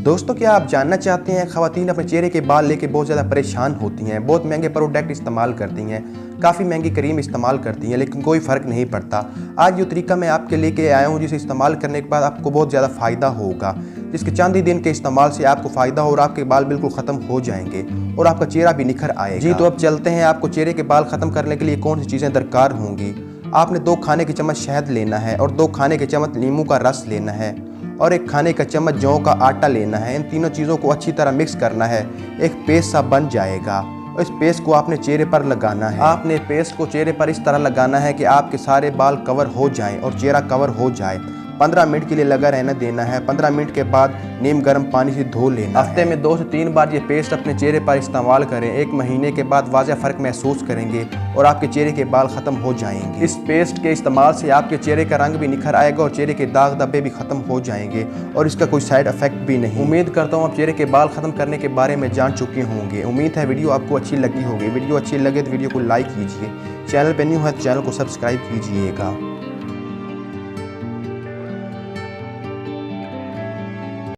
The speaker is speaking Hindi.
दोस्तों, क्या आप जानना चाहते हैं ख़वातीन अपने चेहरे के बाल लेके बहुत ज़्यादा परेशान होती हैं, बहुत महंगे प्रोडक्ट इस्तेमाल करती हैं, काफ़ी महंगी क्रीम इस्तेमाल करती हैं, लेकिन कोई फ़र्क नहीं पड़ता। आज जो तरीका मैं आपके लेके आया हूँ, जिसे इस्तेमाल करने के बाद आपको बहुत ज़्यादा फ़ायदा होगा, जिसके चंद ही दिन के इस्तेमाल से आपको फ़ायदा हो और आपके बाल बिल्कुल ख़त्म हो जाएंगे और आपका चेहरा भी निखर आएगा। जी तो अब चलते हैं, आपको चेहरे के बाल ख़त्म करने के लिए कौन सी चीज़ें दरकार होंगी। आपने 2 खाने के चम्मच शहद लेना है और 2 खाने के चम्मच नींबू का रस लेना है और 1 खाने का चम्मच जौ का आटा लेना है। इन तीनों चीज़ों को अच्छी तरह मिक्स करना है, एक पेस्ट सा बन जाएगा। इस पेस्ट को आपने चेहरे पर लगाना है। आपने पेस्ट को चेहरे पर इस तरह लगाना है कि आपके सारे बाल कवर हो जाएं और चेहरा कवर हो जाए। 15 मिनट के लिए लगा रहने देना है। 15 मिनट के बाद नीम गर्म पानी से धो लेना है। हफ्ते में 2 से 3 बार ये पेस्ट अपने चेहरे पर इस्तेमाल करें। 1 महीने के बाद वाज़ेह फ़र्क महसूस करेंगे और आपके चेहरे के बाल ख़त्म हो जाएंगे। इस पेस्ट के इस्तेमाल से आपके चेहरे का रंग भी निखर आएगा और चेहरे के दाग धब्बे भी ख़त्म हो जाएंगे और इसका कोई साइड इफ़ेक्ट भी नहीं। उम्मीद करता हूँ आप चेहरे के बाल ख़त्म करने के बारे में जान चुके होंगे। उम्मीद है वीडियो आपको अच्छी लगी होगी। वीडियो अच्छी लगे तो वीडियो को लाइक कीजिए, चैनल पर न्यू है तो चैनल को सब्सक्राइब कीजिएगा।